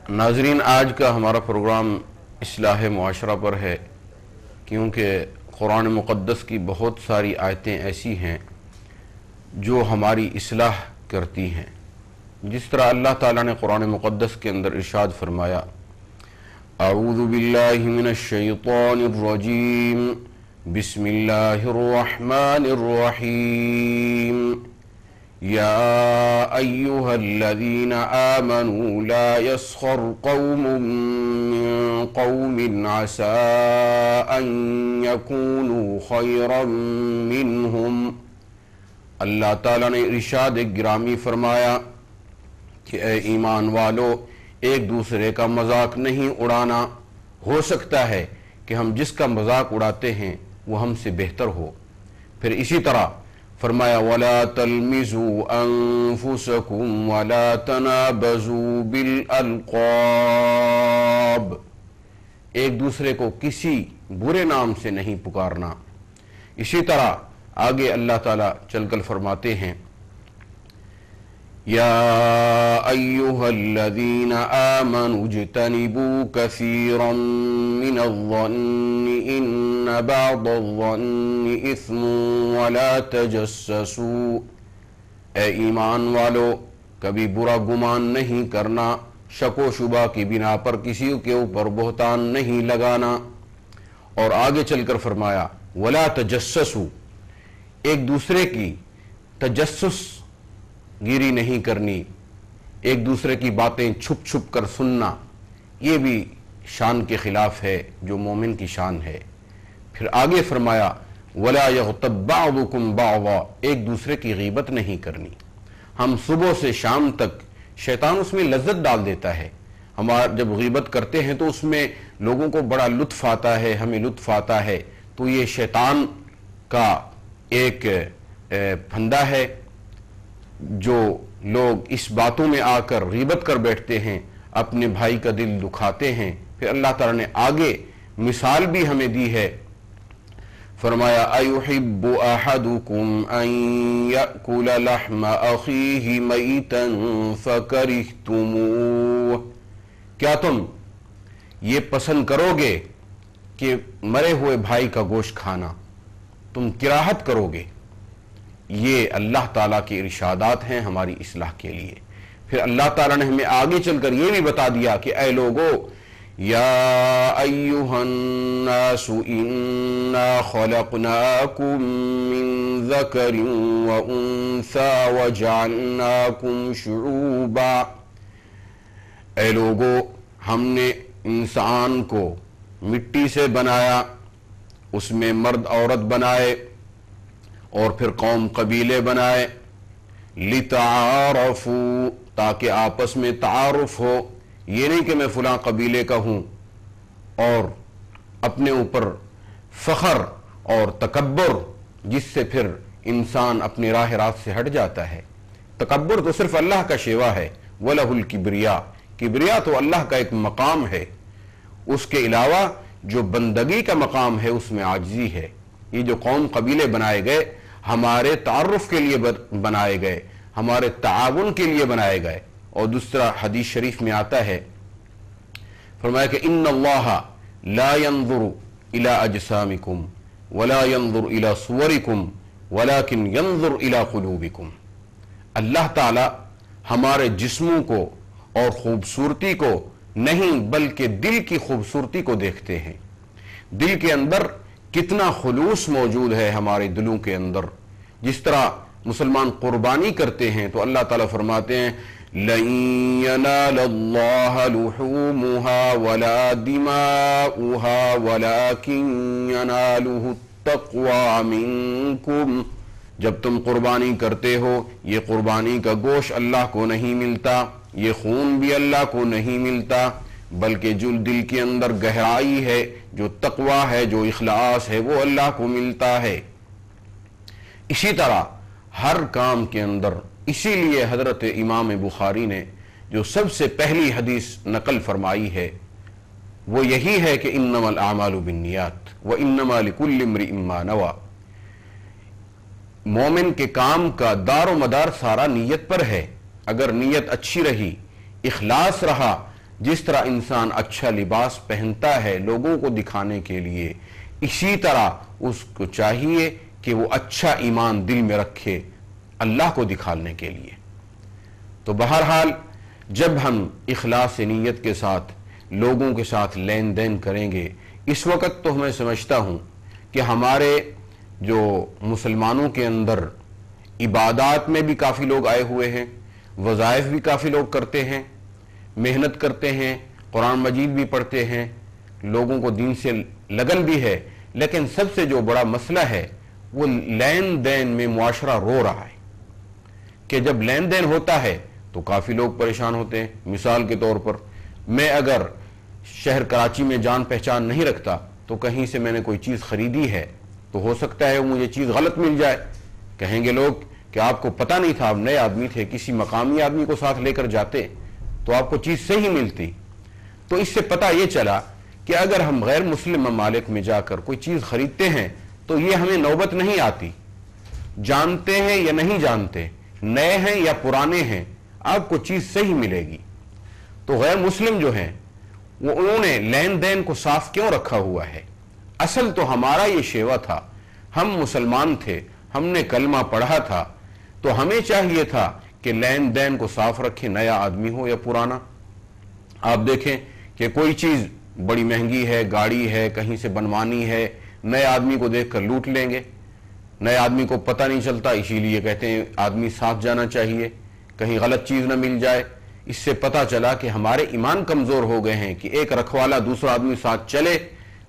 ناظرین، آج کا ہمارا پروگرام اصلاح معاشرہ پر ہے، کیونکہ قرآن مقدس کی بہت ساری آیتیں ایسی ہیں جو ہماری اصلاح کرتی ہیں۔ جس طرح اللہ تعالیٰ نے قرآن مقدس کے اندر ارشاد فرمایا، اعوذ باللہ من الشیطان الرجیم، بسم اللہ الرحمن الرحیم، یا ایہا الذین آمنوا لا یسخر قوم من قوم عسى ان یکونوا خیرا منہم۔ اللہ تعالیٰ نے ارشاد گرامی فرمایا کہ اے ایمان والو، ایک دوسرے کا مذاق نہیں اڑانا۔ ہو سکتا ہے کہ ہم جس کا مذاق اڑاتے ہیں وہ ہم سے بہتر ہو۔ پھر اسی طرح فرمایا وَلَا تَلْمِزُوا أَنفُسَكُمْ وَلَا تَنَابَزُوا بِالْأَلْقَابِ، ایک دوسرے کو کسی برے نام سے نہیں پکارنا۔ اسی طرح آگے اللہ تعالیٰ چل کر فرماتے ہیں، یا ایہا الذین آمنوا اجتنبوا کثیرا من الظن ان بعض الظن اثم ولا تجسسوا، اے ایمان والو کبھی برا گمان نہیں کرنا، شک و شبہ کی بنا پر کسی کے اوپر بہتان نہیں لگانا۔ اور آگے چل کر فرمایا ولا تجسسوا، ایک دوسرے کی تجسس گیری نہیں کرنی، ایک دوسرے کی باتیں چھپ چھپ کر سننا، یہ بھی شان کے خلاف ہے جو مومن کی شان ہے۔ پھر آگے فرمایا وَلَا يَغْتَبْ بَعْضُكُمْ بَعْضًا، ایک دوسرے کی غیبت نہیں کرنی۔ ہم صبح سے شام تک شیطان اس میں لذت ڈال دیتا ہے، ہمارا جب غیبت کرتے ہیں تو اس میں لوگوں کو بڑا لطف آتا ہے، ہمیں لطف آتا ہے، تو یہ شیطان کا ایک پھندا ہے۔ جو لوگ اس باتوں میں آ کر غیبت کر بیٹھتے ہیں، اپنے بھائی کا دل دکھاتے ہیں، پھر اللہ تعالیٰ نے آگے مثال بھی ہمیں دی ہے۔ فرمایا ایحب احدکم ان یأکل لحم اخیہ میتا فکرہتموہ، کیا تم یہ پسند کرو گے کہ مرے ہوئے بھائی کا گوشت کھانا؟ تم کراہت کرو گے۔ یہ اللہ تعالیٰ کے ارشادات ہیں ہماری اصلاح کے لیے۔ پھر اللہ تعالیٰ نے ہمیں آگے چل کر یہ بھی بتا دیا کہ اے لوگو، یا ایہا الناس انا خلقناکم من ذکر وانثی وجعلناکم شعوبا، اے لوگو ہم نے انسان کو مٹی سے بنایا، اس میں مرد عورت بنائے اور پھر قوم قبیلے بنائے، لِتَعَارَفُوا، تاکہ آپس میں تعارف ہو۔ یہ نہیں کہ میں فلاں قبیلے کا ہوں اور اپنے اوپر فخر اور تکبر، جس سے پھر انسان اپنی راہ راست سے ہٹ جاتا ہے۔ تکبر تو صرف اللہ کا شیوا ہے، وَلَهُ الْكِبْرِيَا، کبریا تو اللہ کا ایک مقام ہے، اس کے علاوہ جو بندگی کا مقام ہے اس میں عاجزی ہے۔ یہ جو قوم قبیلے بنائے گئے ہمارے تعارف کے لیے بنائے گئے، ہمارے تعاون کے لیے بنائے گئے۔ اور دوسرا حدیث شریف میں آتا ہے، فرمایا کہ ان اللہ لا ينظر الى اجسامکم ولا ينظر الى صورکم ولكن ينظر الى قلوبکم، اللہ تعالی ہمارے جسموں کو اور خوبصورتی کو نہیں بلکہ دل کی خوبصورتی کو دیکھتے ہیں۔ دل کے اندر کتنا خلوص موجود ہے ہمارے دلوں کے اندر۔ جس طرح مسلمان قربانی کرتے ہیں تو اللہ تعالیٰ فرماتے ہیں لَن يَنَالَ اللَّهَ لُحُومُهَا وَلَا دِمَاؤُهَا وَلَكِن يَنَالُهُ التَّقْوَى مِنكُمْ، جب تم قربانی کرتے ہو یہ قربانی کا گوشت اللہ کو نہیں ملتا، یہ خون بھی اللہ کو نہیں ملتا، بلکہ جو دل کے اندر گہرائی ہے، جو تقوی ہے، جو اخلاص ہے، وہ اللہ کو ملتا ہے۔ اسی طرح ہر کام کے اندر، اسی لیے حضرت امام بخاری نے جو سب سے پہلی حدیث نقل فرمائی ہے وہ یہی ہے کہ انما الاعمال بالنیات وانما لکل امرئ ما نوى، مومن کے کام کا دار و مدار سارا نیت پر ہے۔ اگر نیت اچھی رہی، اخلاص رہا، جس طرح انسان اچھا لباس پہنتا ہے لوگوں کو دکھانے کے لیے، اسی طرح اس کو چاہیے کہ وہ اچھا ایمان دل میں رکھے اللہ کو دکھانے کے لیے۔ تو بہرحال جب ہم اخلاص نیت کے ساتھ لوگوں کے ساتھ لین دین کریں گے، اس وقت تو میں سمجھتا ہوں کہ ہمارے جو مسلمانوں کے اندر عبادات میں بھی کافی لوگ آئے ہوئے ہیں، وظائف بھی کافی لوگ کرتے ہیں، محنت کرتے ہیں، قرآن مجید بھی پڑھتے ہیں، لوگوں کو دین سے لگن بھی ہے، لیکن سب سے جو بڑا مسئلہ ہے وہ لین دین میں معاشرہ رو رہا ہے کہ جب لین دین ہوتا ہے تو کافی لوگ پریشان ہوتے ہیں۔ مثال کے طور پر میں اگر شہر کراچی میں جان پہچان نہیں رکھتا تو کہیں سے میں نے کوئی چیز خریدی ہے تو ہو سکتا ہے وہ مجھے چیز غلط مل جائے، کہیں گے لوگ کہ آپ کو پتہ نہیں تھا، آپ نئے آدمی تھے، کسی مقامی آدمی کو ساتھ لے کر جاتے تو آپ کو چیز صحیح ملتی۔ تو اس سے پتہ یہ چلا کہ اگر ہم غیر مسلم ممالک میں جا کر کوئی چیز خریدتے ہیں تو یہ ہمیں نوبت نہیں آتی، جانتے ہیں یا نہیں جانتے، نئے ہیں یا پرانے ہیں، آپ کو چیز صحیح ملے گی۔ تو غیر مسلم جو ہیں وہ انہوں نے لین دین کو صاف کیوں رکھا ہوا ہے؟ اصل تو ہمارا یہ شیوا تھا، ہم مسلمان تھے، ہم نے کلمہ پڑھا تھا، تو ہمیں چاہیے تھا کہ لین دین کو صاف رکھیں، نیا آدمی ہو یا پرانا۔ آپ دیکھیں کہ کوئی چیز بڑی مہنگی ہے، گاڑی ہے، کہیں سے بنوانی ہے، نئے آدمی کو دیکھ کر لوٹ لیں گے، نئے آدمی کو پتہ نہیں چلتا، اسی لیے کہتے ہیں آدمی ساتھ جانا چاہیے، کہیں غلط چیز نہ مل جائے۔ اس سے پتہ چلا کہ ہمارے ایمان کمزور ہو گئے ہیں کہ ایک رکھوالا دوسرا آدمی ساتھ چلے،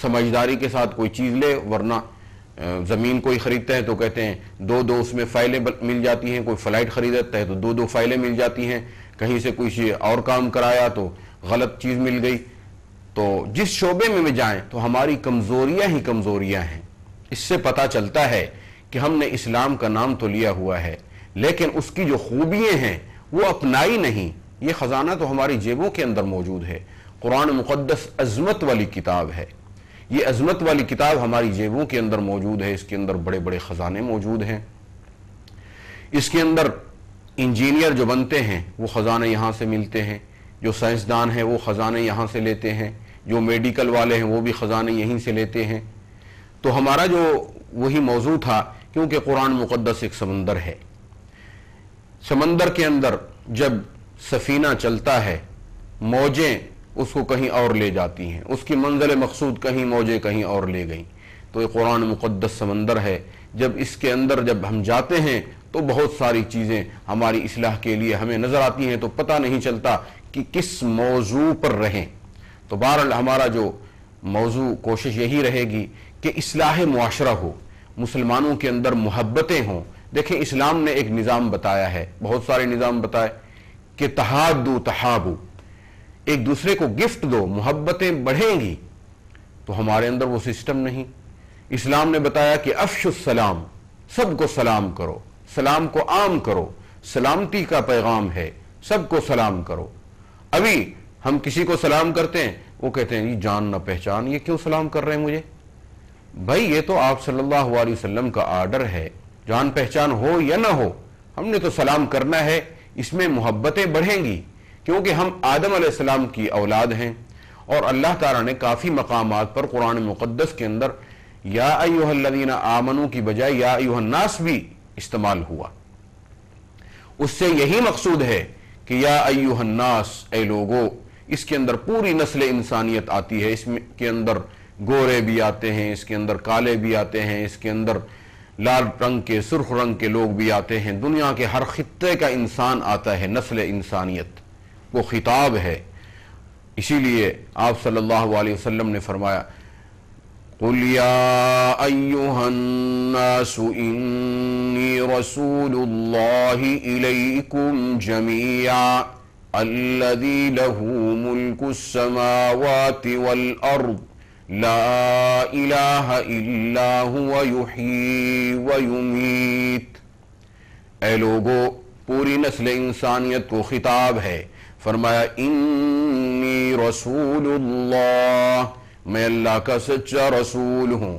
سمجھداری کے ساتھ کوئی چیز لے، ورنہ زمین کوئی خریدتے ہیں تو کہتے ہیں دو دو اس میں فائلیں مل جاتی ہیں، کوئی فلائٹ خریدتا ہے تو دو دو فائلیں مل جاتی ہیں، کہیں سے کوئی اور کام کرایا تو غلط چیز مل گئی۔ تو جس شعبے میں جائیں تو ہماری کمزوریاں ہی کمزوریاں ہیں۔ اس سے پتہ چلتا ہے کہ ہم نے اسلام کا نام تو لیا ہوا ہے لیکن اس کی جو خوبیاں ہیں وہ اپنائی نہیں۔ یہ خزانہ تو ہماری جیبوں کے اندر موجود ہے۔ قرآن مقدس عظمت والی کتاب ہے، یہ عظمت والی کتاب ہماری جیبوں کے اندر موجود ہے، اس کے اندر بڑے بڑے خزانے موجود ہیں۔ اس کے اندر انجینئر جو بنتے ہیں وہ خزانے یہاں سے ملتے ہیں، جو سائنسدان ہیں وہ خزانے یہاں سے لیتے ہیں، جو میڈیکل والے ہیں وہ بھی خزانے یہیں سے لیتے ہیں۔ تو ہمارا جو وہی موضوع تھا، کیونکہ قرآن مقدس ایک سمندر ہے، سمندر کے اندر جب سفینہ چلتا ہے موجیں اس کو کہیں اور لے جاتی ہیں، اس کی منزل مقصود کہیں، موجیں کہیں اور لے گئیں۔ تو یہ قرآن مقدس سمندر ہے، جب اس کے اندر جب ہم جاتے ہیں تو بہت ساری چیزیں ہماری اصلاح کے لیے ہمیں نظر آتی ہیں، تو پتہ نہیں چلتا کہ کس موضوع پر رہیں۔ تو بہرحال ہمارا جو موضوع کوشش یہی رہے گی کہ اصلاح معاشرہ ہو، مسلمانوں کے اندر محبتیں ہوں۔ دیکھیں اسلام نے ایک نظام بتایا ہے، بہت سارے نظام بتائے کہ تحادو تحابو، ایک دوسرے کو گفٹ دو، محبتیں بڑھیں گی۔ تو ہمارے اندر وہ سسٹم نہیں۔ اسلام نے بتایا کہ افشوا السلام، سب کو سلام کرو، سلام کو عام کرو، سلامتی کا پیغام ہے، سب کو سلام کرو۔ ابھی ہم کسی کو سلام کرتے ہیں وہ کہتے ہیں یہ جان نہ پہچان، یہ کیوں سلام کر رہے ہیں مجھے؟ بھائی یہ تو آپ صلی اللہ علیہ وسلم کا آرڈر ہے، جان پہچان ہو یا نہ ہو ہم نے تو سلام کرنا ہے۔ اس میں محبتیں بڑھیں گی کیونکہ ہم آدم علیہ السلام کی اولاد ہیں، اور اللہ تعالیٰ نے کافی مقامات پر قرآن مقدس کے اندر یا ایھا الذین آمنوا کی بجائے یا ایھا الناس بھی استعمال ہوا۔ اس سے یہی مقصود ہے کہ یا ایھا الناس، اے لوگو۔ اس کے اندر پوری نسل انسانیت آتی ہے، اس کے اندر گورے بھی آتے ہیں، اس کے اندر کالے بھی آتے ہیں، اس کے اندر لال رنگ کے، سرخ رنگ کے لوگ بھی آتے ہیں، دنیا کے ہر خطے کا انسان آتا ہے، نسل انسانیت وہ خطاب ہے۔ اسی لیے آپ صلی اللہ علیہ وسلم نے فرمایا قُلْ يَا أَيُّهَا النَّاسُ إِنِّي رَسُولُ اللَّهِ إِلَيْكُمْ جَمِيعًا الَّذِي لَهُ مُلْكُ السَّمَاوَاتِ وَالْأَرْضِ لا الہ الا هو یحیی ویمیت۔ اے لوگو، پوری نسل انسانیت کو خطاب ہے، فرمایا انی رسول اللہ، میں اللہ کا سچا رسول ہوں۔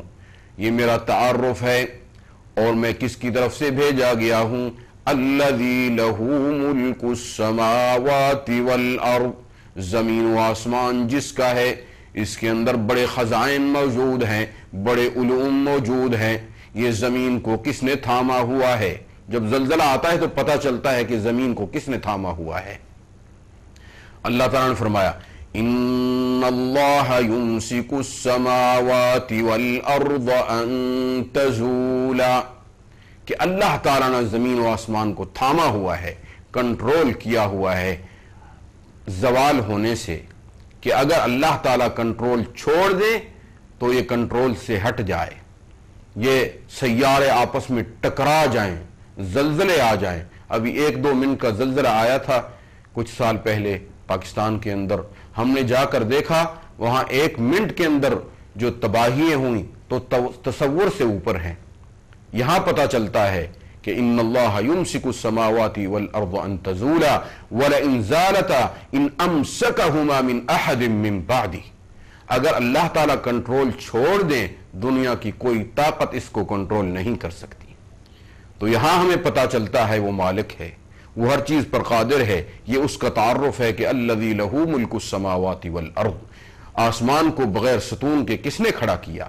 یہ میرا تعارف ہے، اور میں کس کی طرف سے بھیجا گیا ہوں؟ الذی لہ ملک السماوات والارض، زمین و آسمان جس کا ہے، اس کے اندر بڑے خزائن موجود ہیں، بڑے علوم موجود ہیں۔ یہ زمین کو کس نے تھاما ہوا ہے؟ جب زلزلہ آتا ہے تو پتہ چلتا ہے کہ زمین کو کس نے تھاما ہوا ہے۔ اللہ تعالیٰ نے فرمایا ان اللہ یمسک السماوات والارض ان تزولا، کہ اللہ تعالیٰ نے زمین و آسمان کو تھاما ہوا ہے، کنٹرول کیا ہوا ہے زوال ہونے سے، کہ اگر اللہ تعالیٰ کنٹرول چھوڑ دے تو یہ کنٹرول سے ہٹ جائے، یہ سیارے آپس میں ٹکرا جائیں، زلزلے آ جائیں۔ ابھی 1-2 منٹ کا زلزلہ آیا تھا کچھ سال پہلے پاکستان کے اندر، ہم نے جا کر دیکھا وہاں 1 منٹ کے اندر جو تباہیاں ہوئیں تو تصور سے اوپر ہیں۔ یہاں پتہ چلتا ہے کہ ان اللہ یمسک السماوات والارض ان تزولا ولئن زالتا ان امسکہما من احد من بعدی، اگر اللہ تعالیٰ کنٹرول چھوڑ دیں دنیا کی کوئی طاقت اس کو کنٹرول نہیں کر سکتی۔ تو یہاں ہمیں پتہ چلتا ہے وہ مالک ہے، وہ ہر چیز پر قادر ہے۔ یہ اس کا تعارف ہے کہ الذی لہ ملک السماوات والارض، آسمان کو بغیر ستون کے کس نے کھڑا کیا،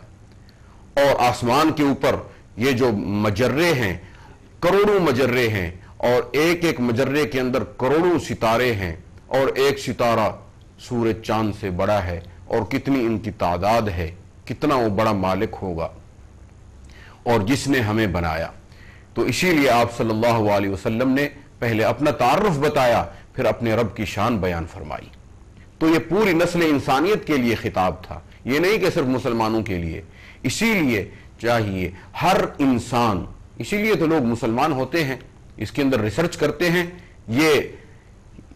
اور آسمان کے اوپر یہ جو مجرے ہیں کروڑوں مجرے ہیں، اور ایک ایک مجرے کے اندر کروڑوں ستارے ہیں، اور ایک ستارہ سورج چاند سے بڑا ہے، اور کتنی ان کی تعداد ہے، کتنا وہ بڑا مالک ہوگا، اور جس نے ہمیں بنایا۔ تو اسی لیے آپ صلی اللہ علیہ وسلم نے پہلے اپنا تعارف بتایا، پھر اپنے رب کی شان بیان فرمائی۔ تو یہ پوری نسل انسانیت کے لیے خطاب تھا، یہ نہیں کہ صرف مسلمانوں کے لیے۔ اسی لیے چاہیے ہر انسان، اسی لیے تو لوگ مسلمان ہوتے ہیں، اس کے اندر ریسرچ کرتے ہیں، یہ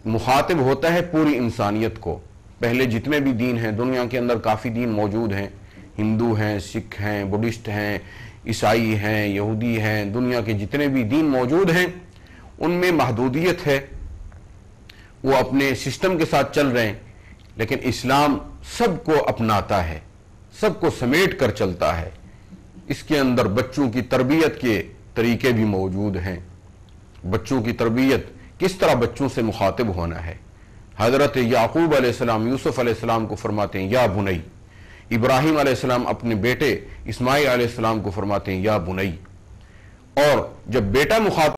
مخاطب ہوتا ہے پوری انسانیت کو۔ پہلے جتنے بھی دین ہیں، دنیا کے اندر کافی دین موجود ہیں، ہندو ہیں، سکھ ہیں، بدھسٹ ہیں، عیسائی ہیں، یہودی ہیں، دنیا کے جتنے بھی دین موجود ہیں ان میں محدودیت ہے، وہ اپنے سسٹم کے ساتھ چل رہے ہیں، لیکن اسلام سب کو اپناتا ہے، سب کو سمیٹ کر چلتا ہے۔ اس کے اندر بچوں کی تربیت کے طریقے بھی موجود ہیں، بچوں کی تربیت کس طرح بچوں سے مخاطب ہونا ہے۔ حضرت یعقوب علیہ السلام یوسف علیہ السلام کو فرماتے ہیں یا بنی، ابراہیم علیہ السلام اپنے بیٹے اسماعیل علیہ السلام کو فرماتے ہیں یا بنی، اور جب بیٹا مخاطب